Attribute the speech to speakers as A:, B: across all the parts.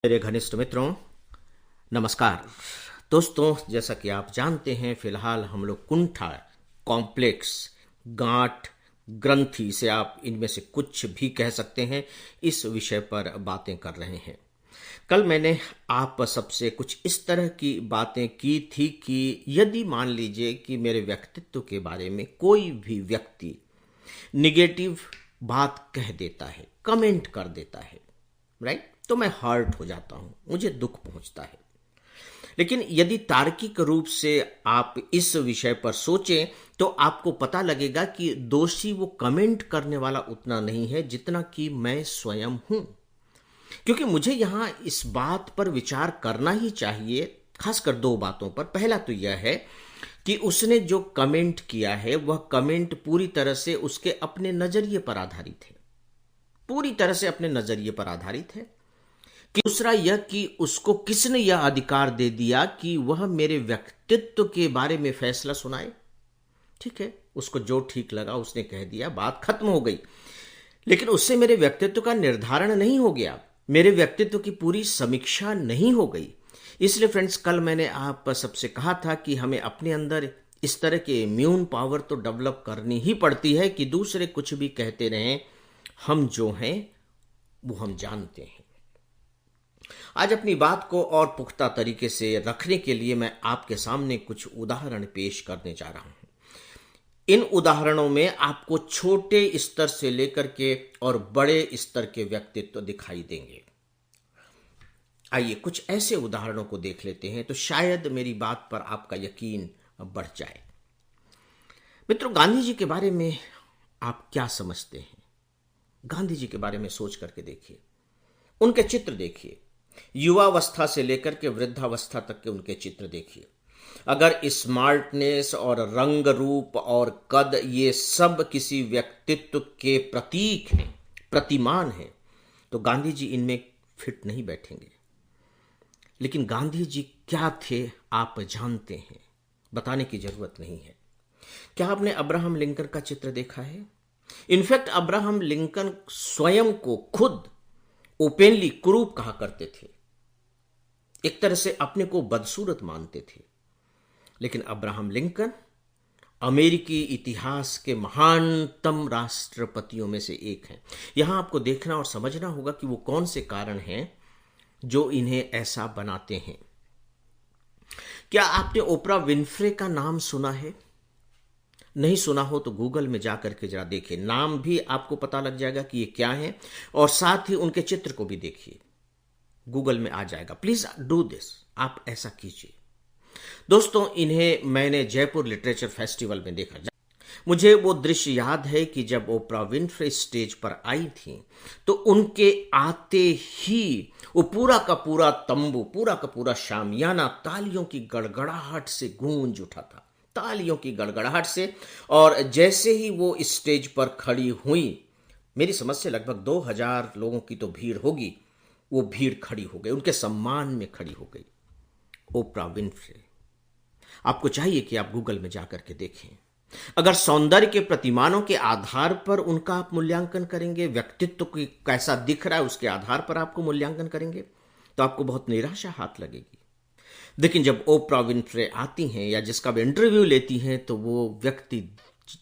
A: मेरे घनिष्ठ मित्रों, नमस्कार। दोस्तों, जैसा कि आप जानते हैं, फिलहाल हम लोग कुंठा, कॉम्प्लेक्स, गांठ, ग्रंथि से आप इनमें से कुछ भी कह सकते हैं, इस विषय पर बातें कर रहे हैं। कल मैंने आप सबसे कुछ इस तरह की बातें की थी कि यदि मान लीजिए कि मेरे व्यक्तित्व के बारे में कोई भी व्यक्ति निगेटिव बात कह देता है, कमेंट कर देता है, राइट, तो मैं हर्ट हो जाता हूं, मुझे दुख पहुंचता है। लेकिन यदि तार्किक रूप से आप इस विषय पर सोचें तो आपको पता लगेगा कि दोषी वो कमेंट करने वाला उतना नहीं है जितना कि मैं स्वयं हूं। क्योंकि मुझे यहां इस बात पर विचार करना ही चाहिए, खासकर दो बातों पर। पहला तो यह है कि उसने जो कमेंट किया है वह कमेंट पूरी तरह से उसके अपने नजरिए पर आधारित है, पूरी तरह से अपने नजरिए पर आधारित है। कि दूसरा यह कि उसको किसने यह अधिकार दे दिया कि वह मेरे व्यक्तित्व के बारे में फैसला सुनाए। ठीक है, उसको जो ठीक लगा उसने कह दिया, बात खत्म हो गई। लेकिन उससे मेरे व्यक्तित्व का निर्धारण नहीं हो गया, मेरे व्यक्तित्व की पूरी समीक्षा नहीं हो गई। इसलिए फ्रेंड्स, कल मैंने आप सबसे कहा था कि हमें अपने अंदर इस तरह के इम्यून पावर तो डेवलप करनी ही पड़ती है कि दूसरे कुछ भी कहते रहें, हम जो हैं वो हम जानते हैं। आज अपनी बात को और पुख्ता तरीके से रखने के लिए मैं आपके सामने कुछ उदाहरण पेश करने जा रहा हूं। इन उदाहरणों में आपको छोटे स्तर से लेकर के और बड़े स्तर के व्यक्तित्व दिखाई देंगे। आइए कुछ ऐसे उदाहरणों को देख लेते हैं तो शायद मेरी बात पर आपका यकीन बढ़ जाए। मित्रों, गांधी जी के बारे में आप क्या समझते हैं? गांधी जी के बारे में सोच करके देखिए, उनके चित्र देखिए, युवावस्था से लेकर के वृद्धावस्था तक के उनके चित्र देखिए। अगर स्मार्टनेस और रंग रूप और कद ये सब किसी व्यक्तित्व के प्रतीक हैं, प्रतिमान हैं, तो गांधी जी इनमें फिट नहीं बैठेंगे। लेकिन गांधी जी क्या थे आप जानते हैं, बताने की जरूरत नहीं है। क्या आपने अब्राहम लिंकन का चित्र देखा है? इनफैक्ट अब्राहम लिंकन स्वयं को खुद ओपनली कुरूप कहा करते थे, एक तरह से अपने को बदसूरत मानते थे। लेकिन अब्राहम लिंकन अमेरिकी इतिहास के महानतम राष्ट्रपतियों में से एक हैं। यहां आपको देखना और समझना होगा कि वो कौन से कारण हैं जो इन्हें ऐसा बनाते हैं। क्या आपने ओपरा विनफ्रे का नाम सुना है? नहीं सुना हो तो गूगल में जाकर के जरा देखिए, नाम भी आपको पता लग जाएगा कि ये क्या है, और साथ ही उनके चित्र को भी देखिए, गूगल में आ जाएगा। प्लीज डू दिस, आप ऐसा कीजिए। दोस्तों, इन्हें मैंने जयपुर लिटरेचर फेस्टिवल में देखा। मुझे वो दृश्य याद है कि जब ओपरा विनफ्रे स्टेज पर आई थी तो उनके आते ही वो पूरा का पूरा तंबू, पूरा का पूरा शामियाना तालियों की गड़गड़ाहट से गूंज उठा था, तालियों की गड़गड़ाहट से। और जैसे ही वो स्टेज पर खड़ी हुई, मेरी समझ से लगभग 2000 लोगों की तो भीड़ होगी, वो भीड़ खड़ी हो गई, उनके सम्मान में खड़ी हो गई। ओपरा विनफ्रे, आपको चाहिए कि आप गूगल में जाकर के देखें। अगर सौंदर्य के प्रतिमानों के आधार पर उनका आप मूल्यांकन करेंगे, व्यक्तित्व की कैसा दिख रहा है उसके आधार पर आपको मूल्यांकन करेंगे, तो आपको बहुत निराशा हाथ लगेगी। लेकिन जब ओपरा विनफ्रे आती हैं या जिसका भी इंटरव्यू लेती हैं तो वो व्यक्ति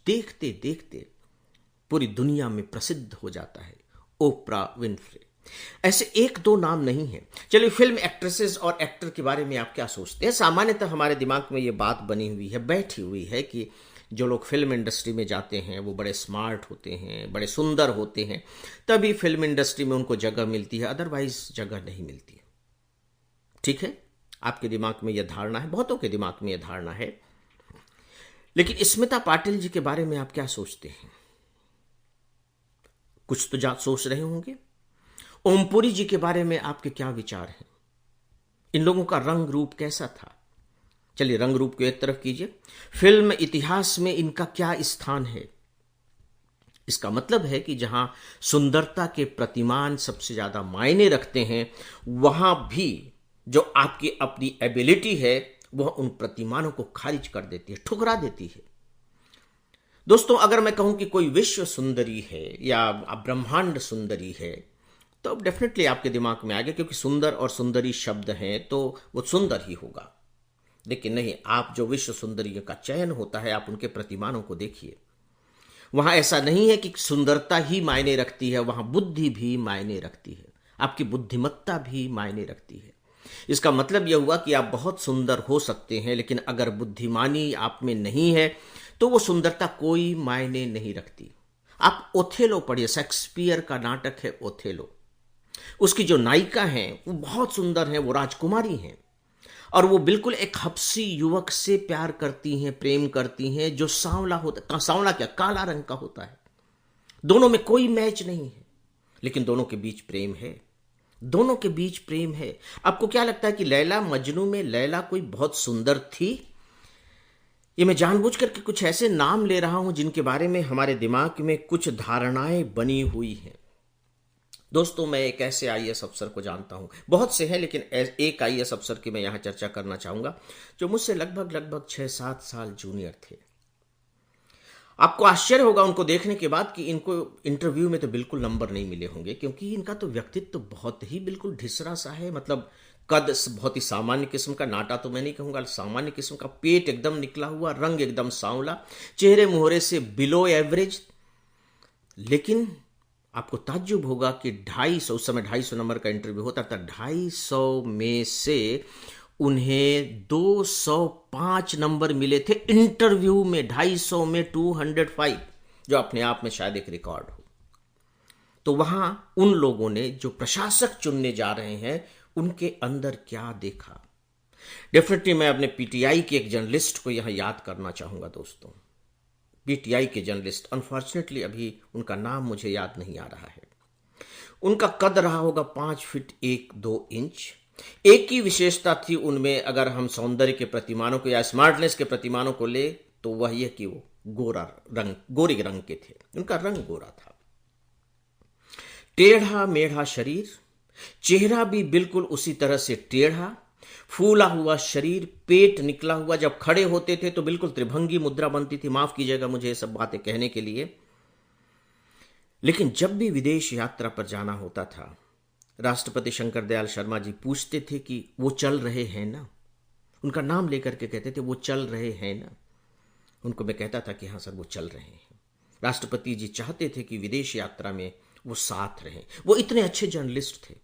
A: देखते देखते पूरी दुनिया में प्रसिद्ध हो जाता है, ओपरा विनफ्रे। ऐसे एक दो नाम नहीं है। चलिए, फिल्म एक्ट्रेसेस और एक्टर के बारे में आप क्या सोचते हैं? सामान्यतः हमारे दिमाग में ये बात बनी हुई है, बैठी हुई है कि जो लोग फिल्म इंडस्ट्री में जाते हैं वो बड़े स्मार्ट होते हैं, बड़े सुंदर होते हैं, तभी फिल्म इंडस्ट्री में उनको जगह मिलती है, अदरवाइज जगह नहीं मिलती है। ठीक है, आपके दिमाग में यह धारणा है, बहुतों के दिमाग में यह धारणा है। लेकिन स्मिता पाटिल जी के बारे में आप क्या सोचते हैं? कुछ तो सोच रहे होंगे। ओमपुरी जी के बारे में आपके क्या विचार हैं? इन लोगों का रंग रूप कैसा था? चलिए, रंग रूप को एक तरफ कीजिए, फिल्म इतिहास में इनका क्या स्थान है? इसका मतलब है कि जहां सुंदरता के प्रतिमान सबसे ज्यादा मायने रखते हैं, वहां भी जो आपकी अपनी एबिलिटी है वह उन प्रतिमानों को खारिज कर देती है, ठुकरा देती है। दोस्तों, अगर मैं कहूं कि कोई विश्व सुंदरी है या ब्रह्मांड सुंदरी है, तो अब डेफिनेटली आपके दिमाग में आ गया, क्योंकि सुंदर और सुंदरी शब्द हैं तो वो सुंदर ही होगा। लेकिन नहीं, आप जो विश्व सुंदरियों का चयन होता है, आप उनके प्रतिमानों को देखिए। वहां ऐसा नहीं है कि सुंदरता ही मायने रखती है, वहां बुद्धि भी मायने रखती है, आपकी बुद्धिमत्ता भी मायने रखती है। इसका मतलब यह हुआ कि आप बहुत सुंदर हो सकते हैं, लेकिन अगर बुद्धिमानी आप में नहीं है तो वो सुंदरता कोई मायने नहीं रखती। आप ओथेलो पढ़िए, शेक्सपियर का नाटक है ओथेलो। उसकी जो नायिका हैं वो बहुत सुंदर हैं, वो राजकुमारी हैं, और वो बिल्कुल एक हबसी युवक से प्यार करती हैं, प्रेम करती हैं, जो सांवला होता, सांवला क्या, काला रंग का होता है। दोनों में कोई मैच नहीं है, लेकिन दोनों के बीच प्रेम है। दोनों के बीच प्रेम है। आपको क्या लगता है कि लैला मजनू में लैला कोई बहुत सुंदर थी? ये मैं जानबूझ करके कुछ ऐसे नाम ले रहा हूं जिनके बारे में हमारे दिमाग में कुछ धारणाएं बनी हुई हैं। दोस्तों, मैं एक ऐसे आईएएस अफसर को जानता हूं, बहुत से हैं, लेकिन एक आईएएस अफसर की मैं यहां चर्चा करना चाहूंगा, जो मुझसे लगभग 6-7 साल जूनियर थे। आपको आश्चर्य होगा उनको देखने के बाद कि इनको इंटरव्यू में तो बिल्कुल नंबर नहीं मिले होंगे, क्योंकि इनका तो व्यक्तित्व तो बहुत ही बिल्कुल ढिसरा सा है। मतलब कद बहुत ही सामान्य किस्म का, नाटा तो मैं नहीं कहूंगा, सामान्य किस्म का, पेट एकदम निकला हुआ, रंग एकदम सांवला, चेहरे मुहरे से बिलो एवरेज। लेकिन आपको ताज्जुब होगा कि 250, उस समय 250 नंबर का इंटरव्यू होता था, 250 में से उन्हें 205 नंबर मिले थे इंटरव्यू में। 250 में 205, जो अपने आप में शायद एक रिकॉर्ड हो। तो वहां उन लोगों ने, जो प्रशासक चुनने जा रहे हैं, उनके अंदर क्या देखा? डेफिनेटली मैं अपने पीटीआई के एक जर्नलिस्ट को यहां याद करना चाहूंगा दोस्तों। पीटीआई के जर्नलिस्ट, अनफॉर्चुनेटली अभी उनका नाम मुझे याद नहीं आ रहा है। उनका कद रहा होगा 5 फीट 1-2 इंच। एक ही विशेषता थी उनमें, अगर हम सौंदर्य के प्रतिमानों को या स्मार्टनेस के प्रतिमानों को ले, तो वह यह कि वो गोरे रंग के थे। उनका रंग गोरा था, टेढ़ा मेढ़ा शरीर, चेहरा भी बिल्कुल उसी तरह से टेढ़ा, फूला हुआ शरीर, पेट निकला हुआ। जब खड़े होते थे तो बिल्कुल त्रिभंगी मुद्रा बनती थी। माफ कीजिएगा मुझे ये सब बातें कहने के लिए, लेकिन जब भी विदेश यात्रा पर जाना होता था, राष्ट्रपति शंकर दयाल शर्मा जी पूछते थे कि वो चल रहे हैं ना। उनका नाम लेकर के कहते थे, वो चल रहे हैं ना। उनको मैं कहता था कि हाँ सर, वो चल रहे हैं। राष्ट्रपति जी चाहते थे कि विदेश यात्रा में वो साथ रहें। वो इतने अच्छे जर्नलिस्ट थे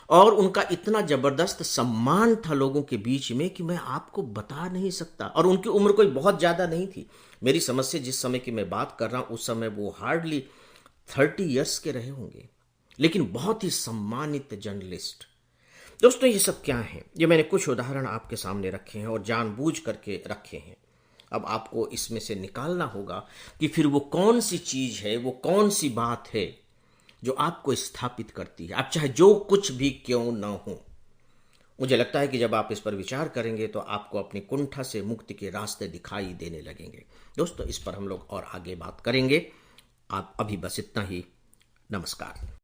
A: और उनका इतना जबरदस्त सम्मान था लोगों के बीच में कि मैं आपको बता नहीं सकता। और उनकी उम्र कोई बहुत ज्यादा नहीं थी। मेरी समझ से जिस समय की मैं बात कर रहा हूं, उस समय वो हार्डली 30 ईयर्स के रहे होंगे, लेकिन बहुत ही सम्मानित जर्नलिस्ट। दोस्तों, ये सब क्या है? ये मैंने कुछ उदाहरण आपके सामने रखे हैं और जानबूझ करके रखे हैं। अब आपको इसमें से निकालना होगा कि फिर वो कौन सी चीज है, वो कौन सी बात है जो आपको स्थापित करती है। आप चाहे जो कुछ भी क्यों ना हो, मुझे लगता है कि जब आप इस पर विचार करेंगे तो आपको अपनी कुंठा से मुक्ति के रास्ते दिखाई देने लगेंगे। दोस्तों, इस पर हम लोग और आगे बात करेंगे। आप अभी बस इतना ही। नमस्कार।